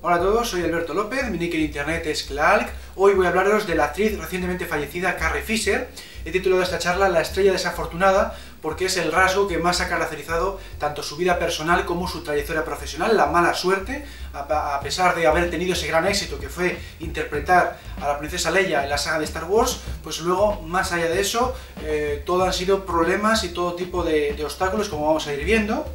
Hola a todos, soy Alberto López, mi nick en internet es Clark. Hoy voy a hablaros de la actriz recientemente fallecida Carrie Fisher. He titulado esta charla La estrella desafortunada porque es el rasgo que más ha caracterizado tanto su vida personal como su trayectoria profesional, la mala suerte. A pesar de haber tenido ese gran éxito que fue interpretar a la princesa Leia en la saga de Star Wars, pues luego, más allá de eso, todo han sido problemas y todo tipo de obstáculos, como vamos a ir viendo.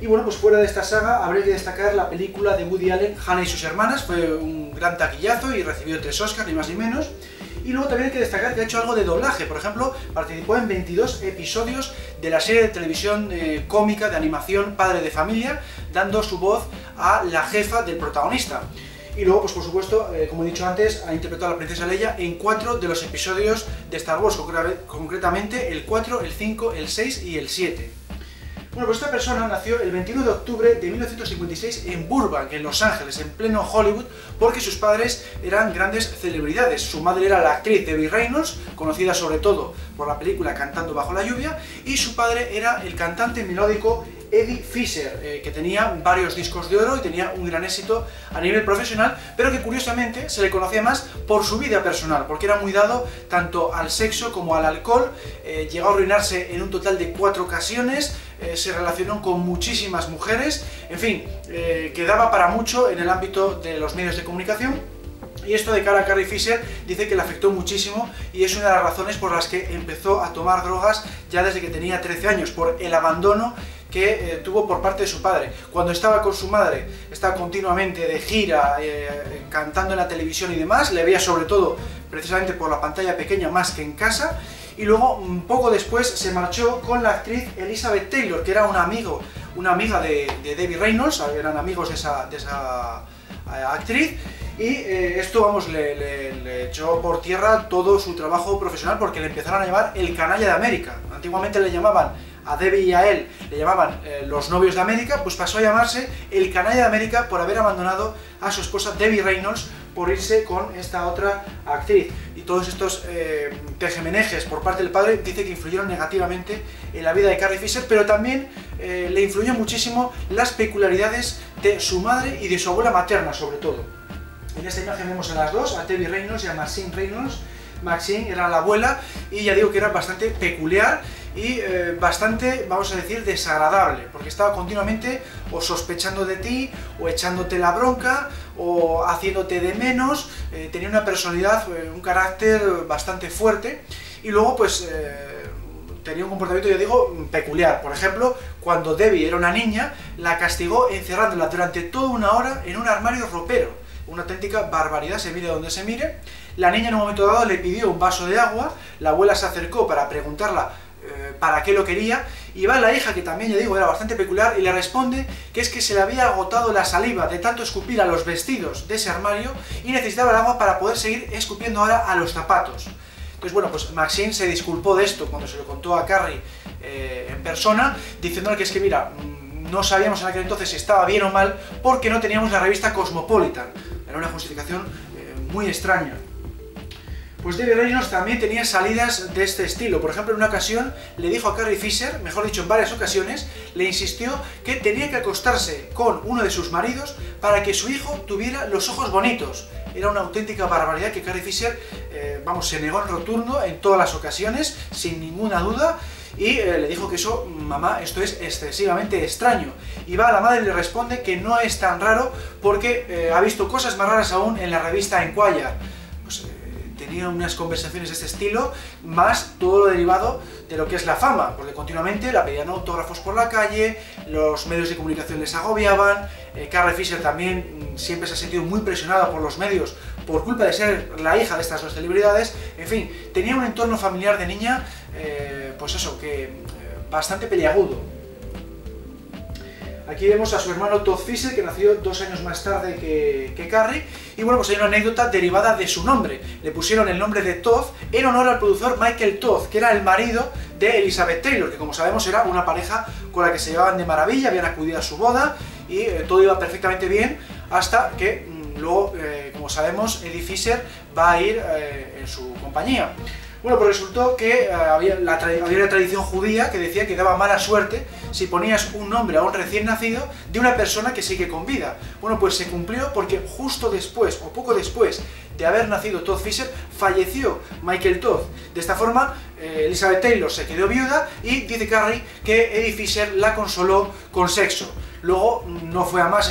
Y bueno, pues fuera de esta saga habría que destacar la película de Woody Allen, Hannah y sus hermanas. Fue un gran taquillazo y recibió 3 Oscars, ni más ni menos. Y luego también hay que destacar que ha hecho algo de doblaje. Por ejemplo, participó en 22 episodios de la serie de televisión cómica de animación Padre de Familia, dando su voz a la jefa del protagonista. Y luego, pues por supuesto, como he dicho antes, ha interpretado a la princesa Leia en 4 de los episodios de Star Wars, concretamente el 4, el 5, el 6 y el 7. Bueno, pues esta persona nació el 21 de octubre de 1956 en Burbank, en Los Ángeles, en pleno Hollywood, porque sus padres eran grandes celebridades. Su madre era la actriz Debbie Reynolds, conocida sobre todo por la película Cantando bajo la lluvia, y su padre era el cantante melódico Eddie Fisher, que tenía varios discos de oro y tenía un gran éxito a nivel profesional, pero que curiosamente se le conocía más por su vida personal, porque era muy dado tanto al sexo como al alcohol. Llegó a arruinarse en un total de 4 ocasiones, se relacionó con muchísimas mujeres, en fin, quedaba para mucho en el ámbito de los medios de comunicación. Y esto de cara a Carrie Fisher dice que le afectó muchísimo y es una de las razones por las que empezó a tomar drogas ya desde que tenía 13 años, por el abandono que tuvo por parte de su padre. Cuando estaba con su madre, estaba continuamente de gira, cantando en la televisión y demás, le veía sobre todo precisamente por la pantalla pequeña más que en casa, y luego poco después se marchó con la actriz Elizabeth Taylor, que era una amiga de Debbie Reynolds, eran amigos de esa actriz, y esto, vamos, le echó por tierra todo su trabajo profesional, porque le empezaron a llamar el canalla de América. Antiguamente le llamaban a Debbie y a él, le llamaban los novios de América, pues pasó a llamarse el canalla de América por haber abandonado a su esposa Debbie Reynolds por irse con esta otra actriz. Y todos estos tejemenejes por parte del padre dice que influyeron negativamente en la vida de Carrie Fisher, pero también le influyó muchísimo las peculiaridades de su madre y de su abuela materna, sobre todo. En esta imagen vemos a las dos, a Debbie Reynolds y a Maxine Reynolds. Maxine era la abuela y ya digo que era bastante peculiar y bastante, vamos a decir, desagradable, porque estaba continuamente o sospechando de ti, o echándote la bronca, o haciéndote de menos. Tenía una personalidad, un carácter bastante fuerte, y luego pues tenía un comportamiento, ya digo, peculiar. Por ejemplo, cuando Debbie era una niña, la castigó encerrándola durante toda una hora en un armario ropero. Una auténtica barbaridad, se mire donde se mire. La niña en un momento dado le pidió un vaso de agua, la abuela se acercó para preguntarla para qué lo quería, y va la hija, que también, ya digo, era bastante peculiar, y le responde que es que se le había agotado la saliva de tanto escupir a los vestidos de ese armario y necesitaba el agua para poder seguir escupiendo ahora a los zapatos. Entonces, bueno, pues Maxine se disculpó de esto cuando se lo contó a Carrie en persona, diciéndole que es que, mira, no sabíamos en aquel entonces si estaba bien o mal porque no teníamos la revista Cosmopolitan. Era una justificación muy extraña. Pues Debbie Reynolds también tenía salidas de este estilo. Por ejemplo, en una ocasión le dijo a Carrie Fisher, mejor dicho, en varias ocasiones, le insistió que tenía que acostarse con uno de sus maridos para que su hijo tuviera los ojos bonitos. Era una auténtica barbaridad que Carrie Fisher, vamos, se negó en rotundo en todas las ocasiones, sin ninguna duda, y le dijo que eso, mamá, esto es excesivamente extraño. Y va a la madre y le responde que no es tan raro porque ha visto cosas más raras aún en la revista Enquirer. Pues tenía unas conversaciones de este estilo, más todo lo derivado de lo que es la fama, porque continuamente la pedían autógrafos por la calle, los medios de comunicación les agobiaban. Carrie Fisher también siempre se ha sentido muy presionada por los medios por culpa de ser la hija de estas dos celebridades. En fin, tenía un entorno familiar de niña, pues eso, que bastante peliagudo. Aquí vemos a su hermano Todd Fisher, que nació 2 años más tarde que Carrie, y bueno, pues hay una anécdota derivada de su nombre. Le pusieron el nombre de Todd en honor al productor Michael Todd, que era el marido de Elizabeth Taylor, que como sabemos era una pareja con la que se llevaban de maravilla, habían acudido a su boda y todo iba perfectamente bien, hasta que luego, como sabemos, Eddie Fisher va a ir en su compañía. Bueno, pues resultó que había una tradición judía que decía que daba mala suerte si ponías un nombre a un recién nacido de una persona que sigue con vida. Bueno, pues se cumplió porque justo después, o poco después, de haber nacido Todd Fisher, falleció Michael Todd. De esta forma, Elizabeth Taylor se quedó viuda y dice Carrie que Eddie Fisher la consoló con sexo. Luego no fue a más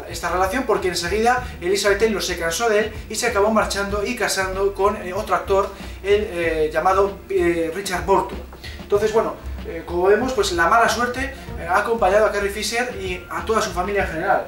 esta relación porque enseguida Elizabeth Taylor se cansó de él y se acabó marchando y casando con otro actor, llamado Richard Burton. Entonces, bueno, como vemos, pues la mala suerte ha acompañado a Carrie Fisher y a toda su familia en general.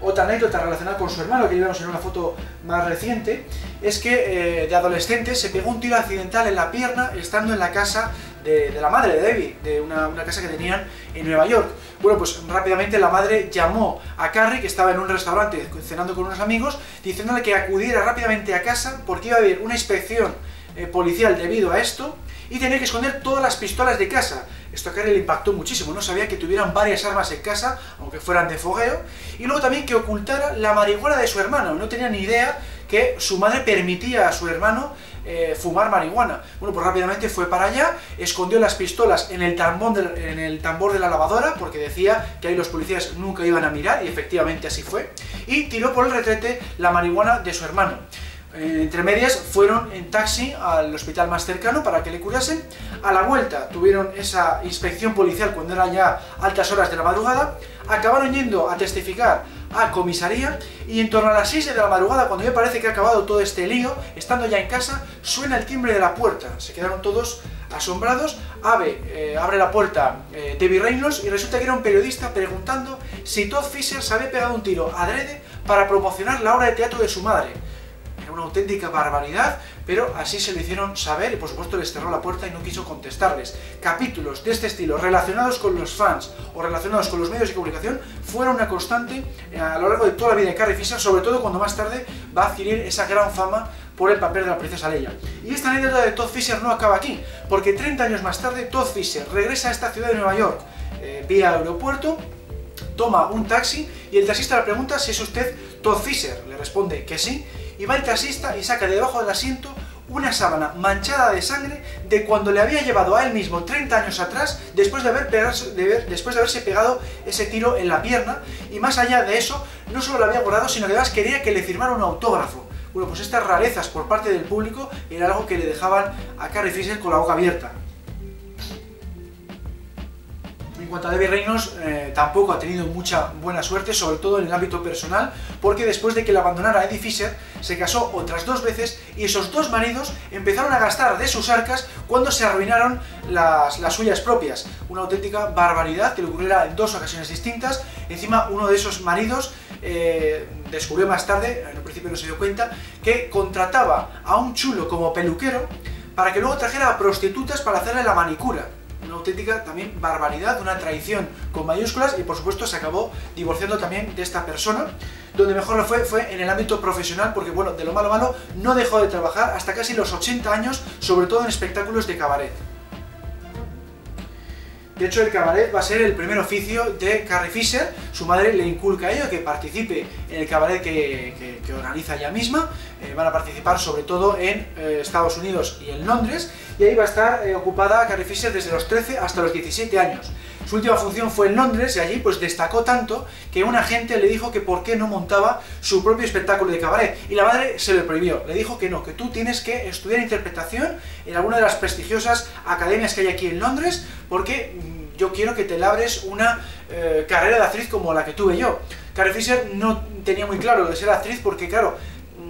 Otra anécdota relacionada con su hermano, que vemos en una foto más reciente, es que de adolescente se pegó un tiro accidental en la pierna estando en la casa de la madre de Debbie, de una casa que tenían en Nueva York. Bueno, pues rápidamente la madre llamó a Carrie, que estaba en un restaurante cenando con unos amigos, diciéndole que acudiera rápidamente a casa porque iba a haber una inspección policial debido a esto y tenía que esconder todas las pistolas de casa. Esto a Carrie le impactó muchísimo, no sabía que tuvieran varias armas en casa, aunque fueran de fogueo, y luego también que ocultara la marihuana de su hermano. No tenía ni idea que su madre permitía a su hermano fumar marihuana. Bueno, pues rápidamente fue para allá, escondió las pistolas en el tambor de la lavadora, porque decía que ahí los policías nunca iban a mirar, y efectivamente así fue, y tiró por el retrete la marihuana de su hermano. Entre medias fueron en taxi al hospital más cercano para que le curasen. A la vuelta tuvieron esa inspección policial cuando eran ya altas horas de la madrugada, acabaron yendo a testificar a comisaría y en torno a las 6 de la madrugada, cuando me parece que ha acabado todo este lío, estando ya en casa, suena el timbre de la puerta. Se quedaron todos asombrados. Abre la puerta Debbie Reynolds y resulta que era un periodista preguntando si Todd Fisher se había pegado un tiro adrede para promocionar la obra de teatro de su madre. Una auténtica barbaridad, pero así se lo hicieron saber y por supuesto les cerró la puerta y no quiso contestarles. Capítulos de este estilo relacionados con los fans o relacionados con los medios de comunicación fueron una constante a lo largo de toda la vida de Carrie Fisher, sobre todo cuando más tarde va a adquirir esa gran fama por el papel de la princesa Leia. Y esta anécdota de Todd Fisher no acaba aquí, porque 30 años más tarde Todd Fisher regresa a esta ciudad de Nueva York vía aeropuerto, toma un taxi y el taxista le pregunta si es usted Todd Fisher. Le responde que sí. Y va el taxista y saca de debajo del asiento una sábana manchada de sangre de cuando le había llevado a él mismo 30 años atrás, después de haberse pegado ese tiro en la pierna, y más allá de eso, no solo lo había guardado, sino que además quería que le firmara un autógrafo. Bueno, pues estas rarezas por parte del público era algo que le dejaban a Carrie Fisher con la boca abierta. En cuanto a Debbie Reynolds, tampoco ha tenido mucha buena suerte, sobre todo en el ámbito personal, porque después de que la abandonara Eddie Fisher, se casó otras 2 veces y esos 2 maridos empezaron a gastar de sus arcas cuando se arruinaron las suyas propias. Una auténtica barbaridad que le ocurriera en 2 ocasiones distintas. Encima, uno de esos maridos descubrió más tarde, en el principio no se dio cuenta, que contrataba a un chulo como peluquero para que luego trajera a prostitutas para hacerle la manicura. Una auténtica también barbaridad, una traición con mayúsculas, y por supuesto se acabó divorciando también de esta persona. Donde mejor lo fue en el ámbito profesional, porque bueno, de lo malo no dejó de trabajar hasta casi los 80 años, sobre todo en espectáculos de cabaret. De hecho, el cabaret va a ser el primer oficio de Carrie Fisher. Su madre le inculca a ello, que participe en el cabaret que organiza ella misma. Van a participar sobre todo en Estados Unidos y en Londres, y ahí va a estar ocupada Carrie Fisher desde los 13 hasta los 17 años. Su última función fue en Londres y allí pues destacó tanto que un agente le dijo que por qué no montaba su propio espectáculo de cabaret, y la madre se lo prohibió. Le dijo que no, que tú tienes que estudiar interpretación en alguna de las prestigiosas academias que hay aquí en Londres, porque yo quiero que te labres una carrera de actriz como la que tuve yo. Carrie Fisher no tenía muy claro lo de ser actriz porque, claro,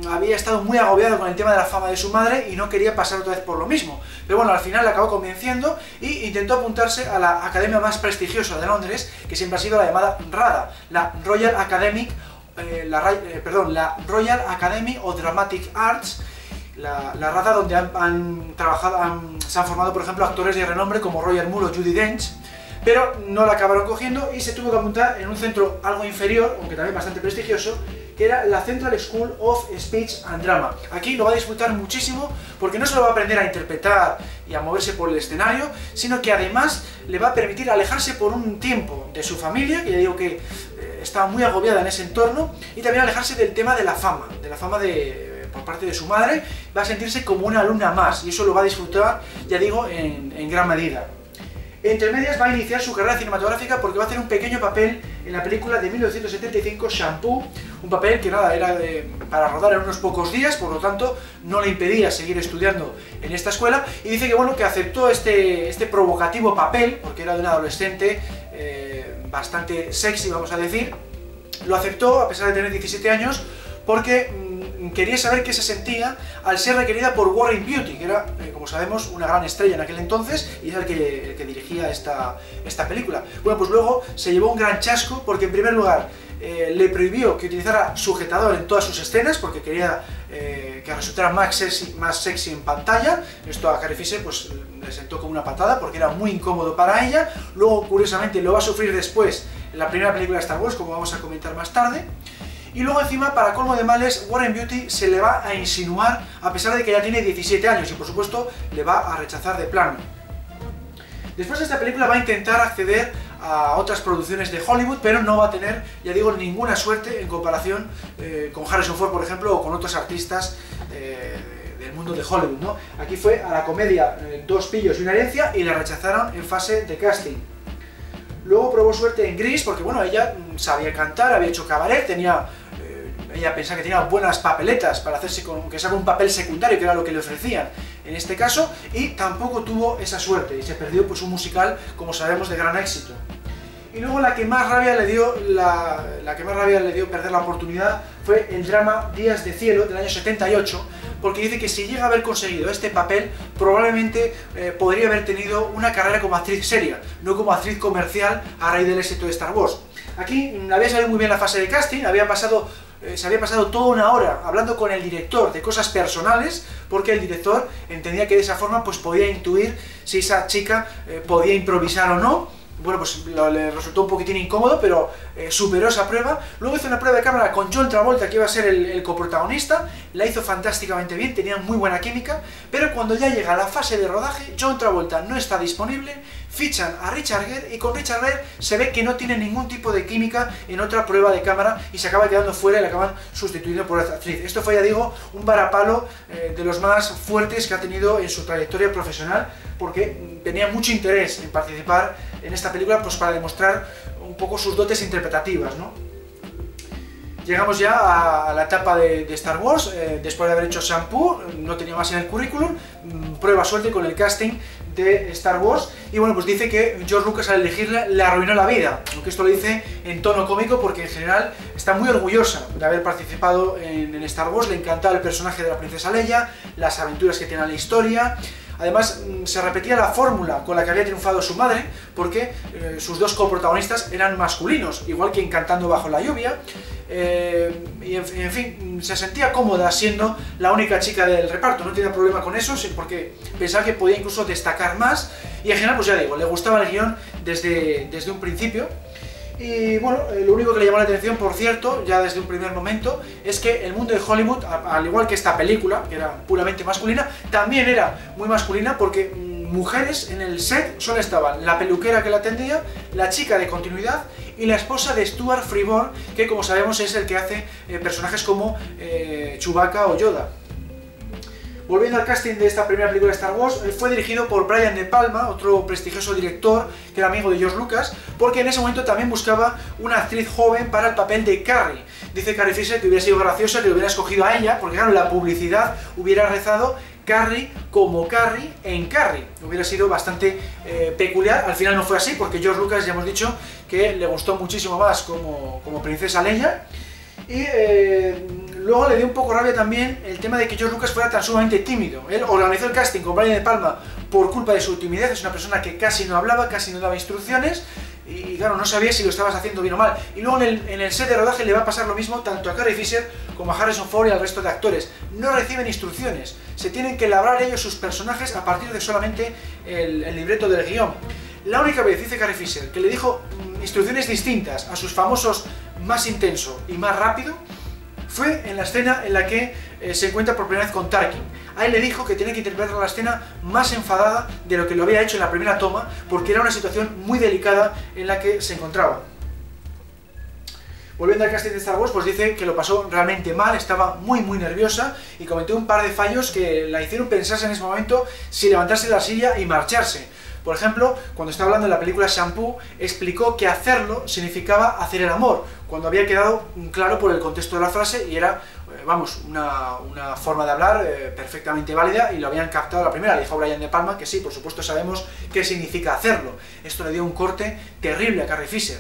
había estado muy agobiado con el tema de la fama de su madre y no quería pasar otra vez por lo mismo. Pero bueno, al final la acabó convenciendo y intentó apuntarse a la academia más prestigiosa de Londres, que siempre ha sido la llamada RADA, la Royal Academy of Dramatic Arts, la RADA, donde se han formado, por ejemplo, actores de renombre como Roger Moore o Judi Dench. Pero no la acabaron cogiendo y se tuvo que apuntar en un centro algo inferior, aunque también bastante prestigioso, que era la Central School of Speech and Drama. Aquí lo va a disfrutar muchísimo porque no solo va a aprender a interpretar y a moverse por el escenario, sino que además le va a permitir alejarse por un tiempo de su familia, que ya digo que estaba muy agobiada en ese entorno, y también alejarse del tema de la fama por parte de su madre, va a sentirse como una alumna más, y eso lo va a disfrutar, ya digo, en gran medida. Entre medias va a iniciar su carrera cinematográfica porque va a hacer un pequeño papel en la película de 1975, Shampoo, un papel que nada, era para rodar en unos pocos días, por lo tanto no le impedía seguir estudiando en esta escuela, y dice que bueno, que aceptó este provocativo papel, porque era de un adolescente bastante sexy, vamos a decir. Lo aceptó a pesar de tener 17 años porque quería saber qué se sentía al ser requerida por Warren Beatty, que era, como sabemos, una gran estrella en aquel entonces y es el que dirigía esta película. Bueno, pues luego se llevó un gran chasco porque, en primer lugar, le prohibió que utilizara sujetador en todas sus escenas porque quería que resultara más sexy en pantalla. Esto a Carrie Fisher pues le sentó como una patada porque era muy incómodo para ella. Luego, curiosamente, lo va a sufrir después en la primera película de Star Wars, como vamos a comentar más tarde. Y luego encima, para colmo de males, Warren Beatty se le va a insinuar a pesar de que ya tiene 17 años y por supuesto le va a rechazar de plano. Después de esta película va a intentar acceder a otras producciones de Hollywood, pero no va a tener, ya digo, ninguna suerte en comparación con Harrison Ford, por ejemplo, o con otros artistas del mundo de Hollywood, ¿no? Aquí fue a la comedia Dos pillos y una herencia y la rechazaron en fase de casting. Luego probó suerte en Grease porque, bueno, ella sabía cantar, había hecho cabaret, ella pensaba que tenía buenas papeletas para hacerse que sea un papel secundario, que era lo que le ofrecían en este caso, y tampoco tuvo esa suerte y se perdió pues un musical, como sabemos, de gran éxito. Y luego la que más rabia le dio perder la oportunidad fue el drama Días de Cielo del año 78, porque dice que si llega a haber conseguido este papel, probablemente podría haber tenido una carrera como actriz seria, no como actriz comercial a raíz del éxito de Star Wars. Aquí había salido muy bien la fase de casting, se había pasado toda una hora hablando con el director de cosas personales, porque el director entendía que de esa forma pues podía intuir si esa chica podía improvisar o no. Bueno, pues le resultó un poquitín incómodo, pero superó esa prueba. Luego hizo una prueba de cámara con John Travolta, que iba a ser el coprotagonista. La hizo fantásticamente bien, tenían muy buena química, pero cuando ya llega a la fase de rodaje, John Travolta no está disponible, fichan a Richard Gere y con Richard Gere se ve que no tiene ningún tipo de química en otra prueba de cámara y se acaba quedando fuera y la acaban sustituyendo por otra actriz. Esto fue, ya digo, un varapalo de los más fuertes que ha tenido en su trayectoria profesional, porque tenía mucho interés en participar en esta película pues para demostrar un poco sus dotes interpretativas, ¿no? Llegamos ya a la etapa de Star Wars, después de haber hecho Shampoo, no tenía más en el currículum, prueba suerte con el casting de Star Wars, y bueno, pues dice que George Lucas al elegirla le arruinó la vida, aunque esto lo dice en tono cómico porque en general está muy orgullosa de haber participado en Star Wars, le encantaba el personaje de la princesa Leia, las aventuras que tiene en la historia. Además, se repetía la fórmula con la que había triunfado su madre, porque sus dos coprotagonistas eran masculinos, igual que en Cantando bajo la lluvia, y en fin, se sentía cómoda siendo la única chica del reparto, no tenía problema con eso, porque pensaba que podía incluso destacar más, y en general, pues ya digo, le gustaba el guión desde un principio. Y bueno, lo único que le llamó la atención, por cierto, ya desde un primer momento, es que el mundo de Hollywood, al igual que esta película, que era puramente masculina, también era muy masculina porque mujeres en el set solo estaban la peluquera que la atendía, la chica de continuidad y la esposa de Stuart Freeborn, que como sabemos es el que hace personajes como Chewbacca o Yoda. Volviendo al casting de esta primera película de Star Wars, fue dirigido por Brian De Palma, otro prestigioso director que era amigo de George Lucas, porque en ese momento también buscaba una actriz joven para el papel de Carrie. Dice Carrie Fisher que hubiera sido graciosa que lo hubiera escogido a ella, porque claro, la publicidad hubiera rezado Carrie como Carrie en Carrie. Hubiera sido bastante peculiar, al final no fue así, porque George Lucas ya hemos dicho que le gustó muchísimo más como princesa Leia. Y luego le dio un poco rabia también el tema de que George Lucas fuera tan sumamente tímido. Él organizó el casting con Brian De Palma por culpa de su timidez, es una persona que casi no hablaba, casi no daba instrucciones, y claro, no sabía si lo estabas haciendo bien o mal. Y luego en el set de rodaje le va a pasar lo mismo tanto a Carrie Fisher como a Harrison Ford y al resto de actores. No reciben instrucciones, se tienen que labrar ellos sus personajes a partir de solamente el libreto del guión. La única vez, dice Carrie Fisher, que le dijo instrucciones distintas a sus famosos más intenso y más rápido, fue en la escena en la que se encuentra por primera vez con Tarkin. A él le dijo que tenía que interpretar la escena más enfadada de lo que lo había hecho en la primera toma, porque era una situación muy delicada en la que se encontraba. Volviendo al casting de Star Wars, pues dice que lo pasó realmente mal, estaba muy nerviosa y comentó un par de fallos que la hicieron pensarse en ese momento si levantarse de la silla y marcharse. Por ejemplo, cuando estaba hablando de la película Shampoo, explicó que hacerlo significaba hacer el amor, cuando había quedado claro por el contexto de la frase y era, vamos, una forma de hablar perfectamente válida y lo habían captado a la primera. Le dijo a Brian De Palma que sí, por supuesto sabemos qué significa hacerlo. Esto le dio un corte terrible a Carrie Fisher.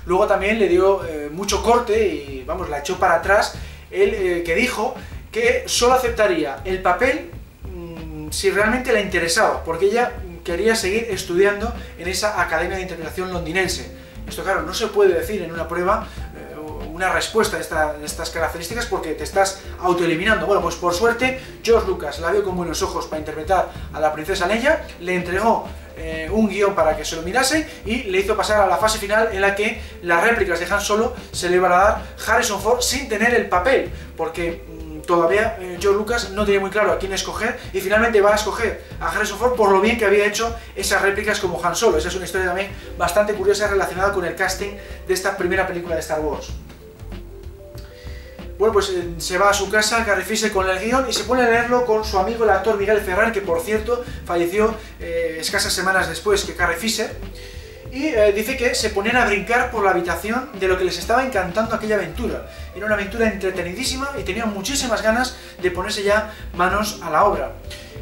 Luego también le dio mucho corte y, vamos, la echó para atrás, él que dijo que solo aceptaría el papel si realmente le interesaba, porque ella quería seguir estudiando en esa Academia de Interpretación londinense. Esto, claro, no se puede decir en una prueba una respuesta de estas características porque te estás autoeliminando. Bueno, pues por suerte, George Lucas la vio con buenos ojos para interpretar a la princesa Leia, le entregó un guión para que se lo mirase y le hizo pasar a la fase final en la que las réplicas de Han Solo se le iban a dar Harrison Ford sin tener el papel, porque todavía George Lucas no tenía muy claro a quién escoger y finalmente va a escoger a Harrison Ford por lo bien que había hecho esas réplicas como Han Solo. Esa es una historia también bastante curiosa relacionada con el casting de esta primera película de Star Wars. Bueno, pues se va a su casa Carrie Fisher con el guión y se pone a leerlo con su amigo el actor Miguel Ferrer, que por cierto falleció escasas semanas después que Carrie Fisher, y dice que se ponían a brincar por la habitación de lo que les estaba encantando aquella aventura. Era una aventura entretenidísima y tenían muchísimas ganas de ponerse ya manos a la obra.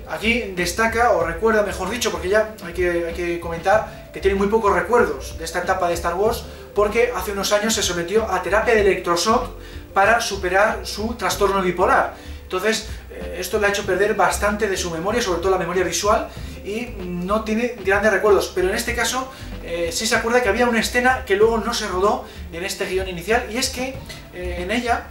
Aquí destaca, o recuerda mejor dicho, porque ya hay que comentar que tiene muy pocos recuerdos de esta etapa de Star Wars, porque hace unos años se sometió a terapia de electroshock para superar su trastorno bipolar. Entonces, esto le ha hecho perder bastante de su memoria, sobre todo la memoria visual, y no tiene grandes recuerdos. Pero en este caso, sí se acuerda que había una escena que luego no se rodó en este guión inicial, y es que en ella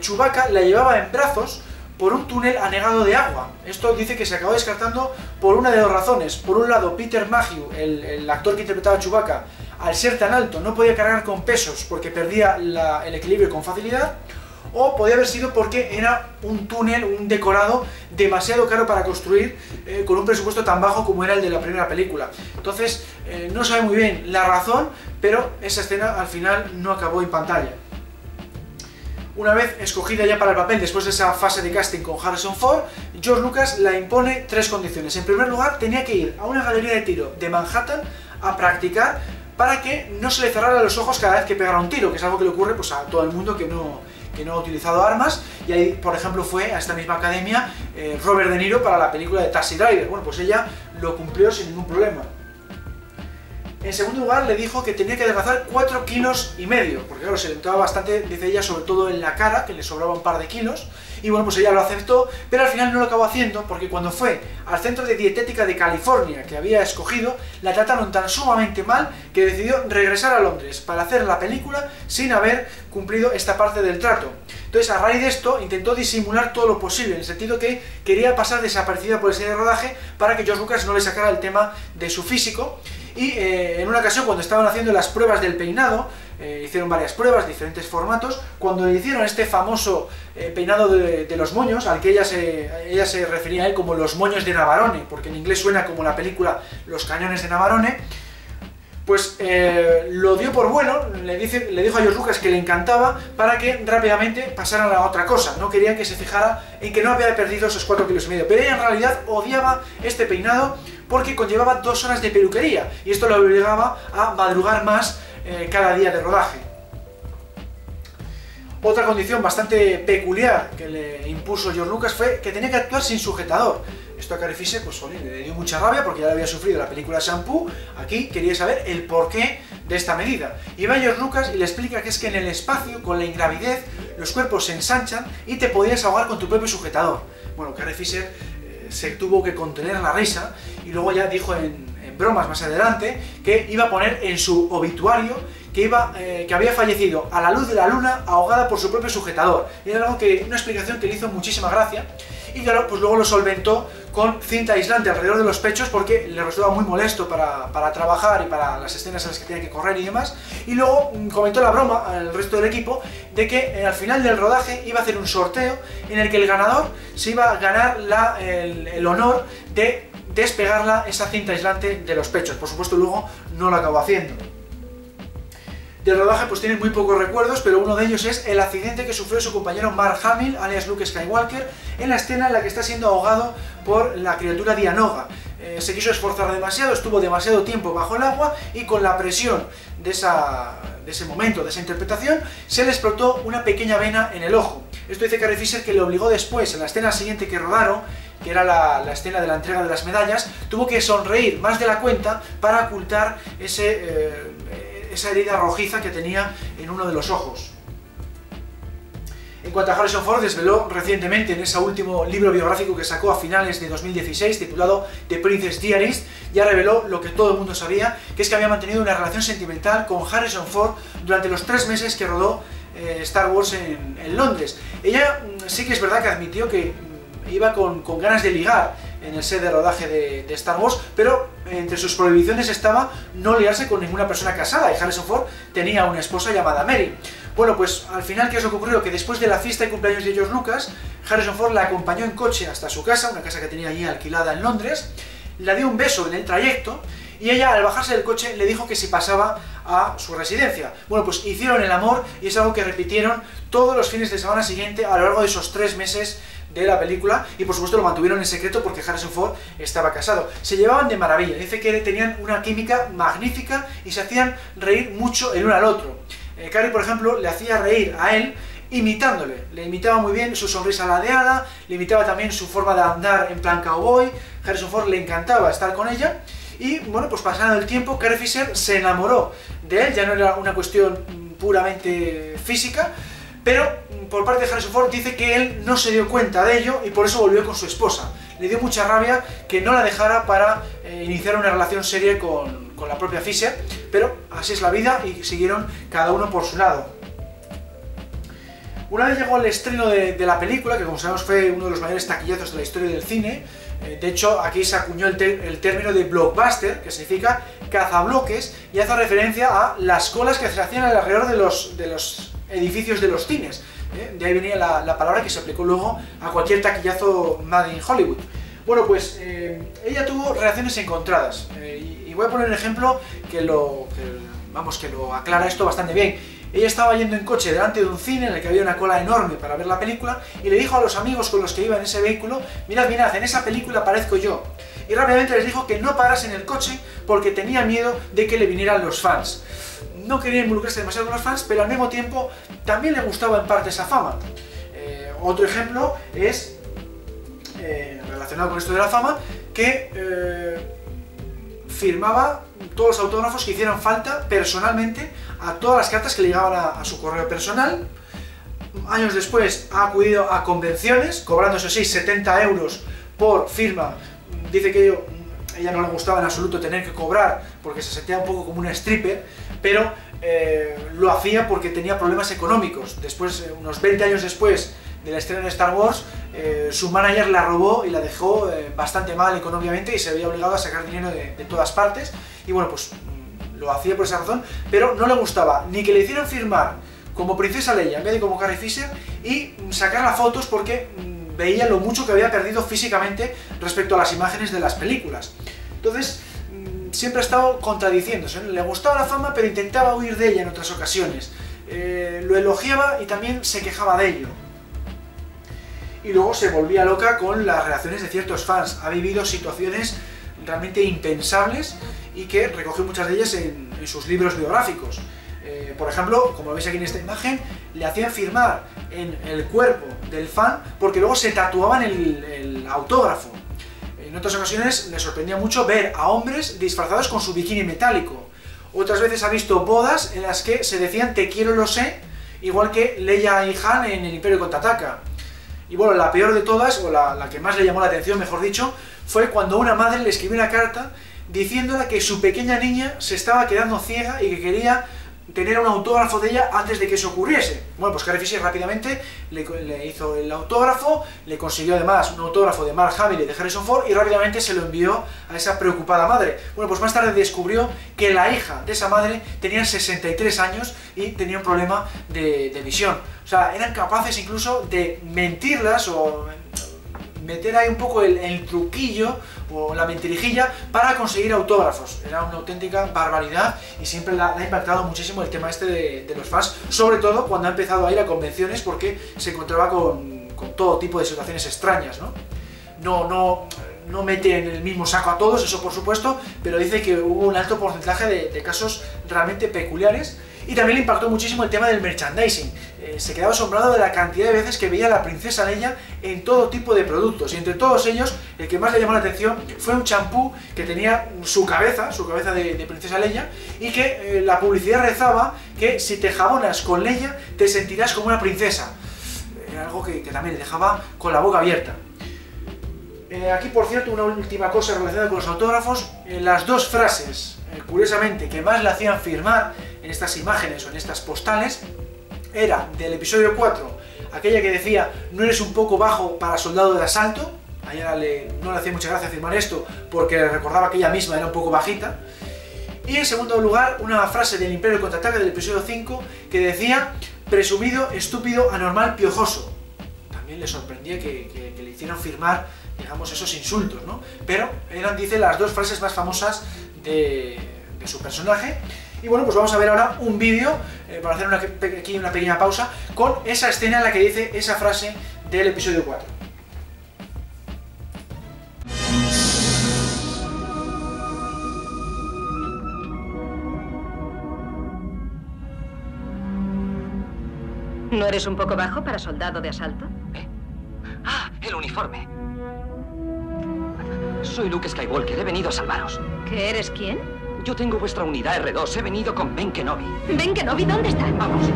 Chewbacca la llevaba en brazos por un túnel anegado de agua. Esto dice que se acabó descartando por una de dos razones. Por un lado, Peter Mayhew, el actor que interpretaba a Chewbacca, al ser tan alto no podía cargar con pesos porque perdía el equilibrio con facilidad, o podía haber sido porque era un túnel, un decorado demasiado caro para construir con un presupuesto tan bajo como era el de la primera película. Entonces, no sabe muy bien la razón, pero esa escena al final no acabó en pantalla. Una vez escogida ya para el papel, después de esa fase de casting con Harrison Ford, George Lucas la impone tres condiciones. En primer lugar, tenía que ir a una galería de tiro de Manhattan a practicar para que no se le cerraran los ojos cada vez que pegara un tiro, que es algo que le ocurre pues, a todo el mundo que no ha utilizado armas, y ahí, por ejemplo, fue a esta misma academia Robert De Niro para la película de Taxi Driver. Bueno, pues ella lo cumplió sin ningún problema. En segundo lugar, le dijo que tenía que adelgazar 4,5 kilos, porque claro, se le notaba bastante, dice ella, sobre todo en la cara, que le sobraba un par de kilos, y bueno, pues ella lo aceptó, pero al final no lo acabó haciendo, porque cuando fue al Centro de Dietética de California, que había escogido, la trataron tan sumamente mal que decidió regresar a Londres para hacer la película sin haber cumplido esta parte del trato. Entonces, a raíz de esto, intentó disimular todo lo posible, en el sentido que quería pasar desaparecida por el set de rodaje para que George Lucas no le sacara el tema de su físico. Y en una ocasión, cuando estaban haciendo las pruebas del peinado, hicieron varias pruebas, diferentes formatos, cuando le hicieron este famoso peinado de los moños, al que ella se refería a él como los moños de Navarone, porque en inglés suena como la película Los cañones de Navarone, pues lo dio por bueno, le dijo a George Lucas que le encantaba para que rápidamente pasaran a otra cosa. No querían que se fijara en que no había perdido esos 4,5 kilos, pero ella en realidad odiaba este peinado porque conllevaba 2 horas de peluquería y esto le obligaba a madrugar más cada día de rodaje. Otra condición bastante peculiar que le impuso George Lucas fue que tenía que actuar sin sujetador. Esto a Carrie Fisher, pues le dio mucha rabia porque ya le había sufrido la película Shampoo. Aquí quería saber el porqué de esta medida. Y va George Lucas y le explica que es que en el espacio, con la ingravidez, los cuerpos se ensanchan y te podías ahogar con tu propio sujetador. Bueno, Carrie Fisher se tuvo que contener la risa y luego ya dijo en bromas más adelante que iba a poner en su obituario que había fallecido a la luz de la luna ahogada por su propio sujetador. Y era algo una explicación que le hizo muchísima gracia. Y claro, pues luego lo solventó con cinta aislante alrededor de los pechos porque le resultaba muy molesto para trabajar y para las escenas en las que tenía que correr y demás. Y luego comentó la broma al resto del equipo de que al final del rodaje iba a hacer un sorteo en el que el ganador se iba a ganar el honor de despegarla esa cinta aislante de los pechos. Por supuesto luego no lo acabó haciendo. Del rodaje pues tienen muy pocos recuerdos, pero uno de ellos es el accidente que sufrió su compañero Mark Hamill, alias Luke Skywalker, en la escena en la que está siendo ahogado por la criatura Dianoga. Se quiso esforzar demasiado, estuvo demasiado tiempo bajo el agua y con la presión de ese momento, de esa interpretación, se le explotó una pequeña vena en el ojo. Esto dice Carrie Fisher que le obligó después, en la escena siguiente que rodaron, que era la escena de la entrega de las medallas, tuvo que sonreír más de la cuenta para ocultar esa herida rojiza que tenía en uno de los ojos. En cuanto a Harrison Ford, desveló recientemente en ese último libro biográfico que sacó a finales de 2016, titulado The Princess Diaries, ya reveló lo que todo el mundo sabía, que es que había mantenido una relación sentimental con Harrison Ford durante los 3 meses que rodó Star Wars en Londres. Ella sí que es verdad que admitió que iba con ganas de ligar en el set de rodaje de Star Wars, pero entre sus prohibiciones estaba no liarse con ninguna persona casada, y Harrison Ford tenía una esposa llamada Mary. Bueno, pues al final, ¿qué es lo que ocurrió? Que después de la fiesta de cumpleaños de George Lucas, Harrison Ford la acompañó en coche hasta su casa, una casa que tenía allí alquilada en Londres, le dio un beso en el trayecto, y ella, al bajarse del coche, le dijo que se pasaba a su residencia. Bueno, pues hicieron el amor, y es algo que repitieron todos los fines de semana siguiente a lo largo de esos 3 meses de la película, y por supuesto lo mantuvieron en secreto porque Harrison Ford estaba casado. Se llevaban de maravilla, dice que tenían una química magnífica y se hacían reír mucho el uno al otro. Carrie, por ejemplo, le hacía reír a él imitándole, le imitaba muy bien su sonrisa ladeada, le imitaba también su forma de andar en plan cowboy. Harrison Ford le encantaba estar con ella, y bueno, pues pasando el tiempo, Carrie Fisher se enamoró de él, ya no era una cuestión puramente física, pero por parte de Harrison Ford dice que él no se dio cuenta de ello y por eso volvió con su esposa. Le dio mucha rabia que no la dejara para iniciar una relación seria con la propia Fisher, pero así es la vida y siguieron cada uno por su lado. Una vez llegó el estreno de la película, que como sabemos fue uno de los mayores taquillazos de la historia del cine, de hecho aquí se acuñó el término de blockbuster, que significa cazabloques, y hace referencia a las colas que se hacían alrededor de los edificios de los cines. De ahí venía la palabra que se aplicó luego a cualquier taquillazo made in Hollywood. Bueno, pues ella tuvo reacciones encontradas, y voy a poner un ejemplo que lo aclara esto bastante bien. Ella estaba yendo en coche delante de un cine en el que había una cola enorme para ver la película, y le dijo a los amigos con los que iba en ese vehículo: mirad, mirad, en esa película aparezco yo. Y rápidamente les dijo que no parasen el coche porque tenía miedo de que le vinieran los fans. No quería involucrarse demasiado con los fans, pero al mismo tiempo también le gustaba en parte esa fama. Otro ejemplo es, relacionado con esto de la fama, que firmaba todos los autógrafos que hicieran falta personalmente a todas las cartas que le llegaban a su correo personal. Años después ha acudido a convenciones, cobrando, eso sí, 70 euros por firma. Dice que ella no le gustaba en absoluto tener que cobrar porque se sentía un poco como una stripper, pero lo hacía porque tenía problemas económicos. Después, unos 20 años después del estreno de Star Wars, su manager la robó y la dejó bastante mal económicamente y se había obligado a sacar dinero de todas partes, y bueno, pues lo hacía por esa razón, pero no le gustaba ni que le hicieran firmar como Princesa Leia en vez de como Carrie Fisher, y sacar las fotos porque veía lo mucho que había perdido físicamente respecto a las imágenes de las películas. Entonces, siempre ha estado contradiciéndose, ¿no? Le gustaba la fama, pero intentaba huir de ella en otras ocasiones. Lo elogiaba y también se quejaba de ello. Y luego se volvía loca con las reacciones de ciertos fans. Ha vivido situaciones realmente impensables y que recogió muchas de ellas en sus libros biográficos. Por ejemplo, como veis aquí en esta imagen, le hacían firmar en el cuerpo del fan porque luego se tatuaban el autógrafo. En otras ocasiones le sorprendía mucho ver a hombres disfrazados con su bikini metálico. Otras veces ha visto bodas en las que se decían "te quiero, lo sé", igual que Leia y Han en El Imperio Contraataca. Y bueno, la peor de todas, o la que más le llamó la atención, mejor dicho, fue cuando una madre le escribió una carta diciéndole que su pequeña niña se estaba quedando ciega y que quería tener un autógrafo de ella antes de que eso ocurriese. Bueno, pues Carrie Fisher rápidamente le hizo el autógrafo, le consiguió además un autógrafo de Mark Hamill y de Harrison Ford, y rápidamente se lo envió a esa preocupada madre. Bueno, pues más tarde descubrió que la hija de esa madre tenía 63 años y tenía un problema de visión. O sea, eran capaces incluso de mentirlas o meter ahí un poco el truquillo o la mentirijilla para conseguir autógrafos. Era una auténtica barbaridad y siempre le ha impactado muchísimo el tema este de los fans, sobre todo cuando ha empezado a ir a convenciones porque se encontraba con todo tipo de situaciones extrañas, ¿no? No mete en el mismo saco a todos, eso por supuesto, pero dice que hubo un alto porcentaje de casos realmente peculiares. Y también le impactó muchísimo el tema del merchandising. Se quedaba asombrado de la cantidad de veces que veía a la princesa Leia en todo tipo de productos. Y entre todos ellos, el que más le llamó la atención fue un champú que tenía su cabeza de princesa Leia, y que la publicidad rezaba que si te jabonas con Leia te sentirás como una princesa. Algo que también le dejaba con la boca abierta. Aquí, por cierto, una última cosa relacionada con los autógrafos. Las dos frases, curiosamente, que más le hacían firmar en estas imágenes o en estas postales, era del episodio 4, aquella que decía: no eres un poco bajo para soldado de asalto. A ella no le hacía mucha gracia firmar esto porque le recordaba que ella misma era un poco bajita. Y en segundo lugar, una frase del Imperio Contraataca del episodio 5 que decía: presumido, estúpido, anormal, piojoso. También le sorprendía que le hicieran firmar, digamos, esos insultos, ¿no? Pero eran, dice, las dos frases más famosas de su personaje. Y bueno, pues vamos a ver ahora un vídeo, para hacer aquí una pequeña pausa, con esa escena en la que dice esa frase del episodio 4. ¿No eres un poco bajo para soldado de asalto? Ah, el uniforme. Soy Luke Skywalker, he venido a salvaros. ¿Que eres quién? Yo tengo vuestra unidad R2, he venido con Ben Kenobi. ¿Ben Kenobi? ¿Dónde está? Vamos.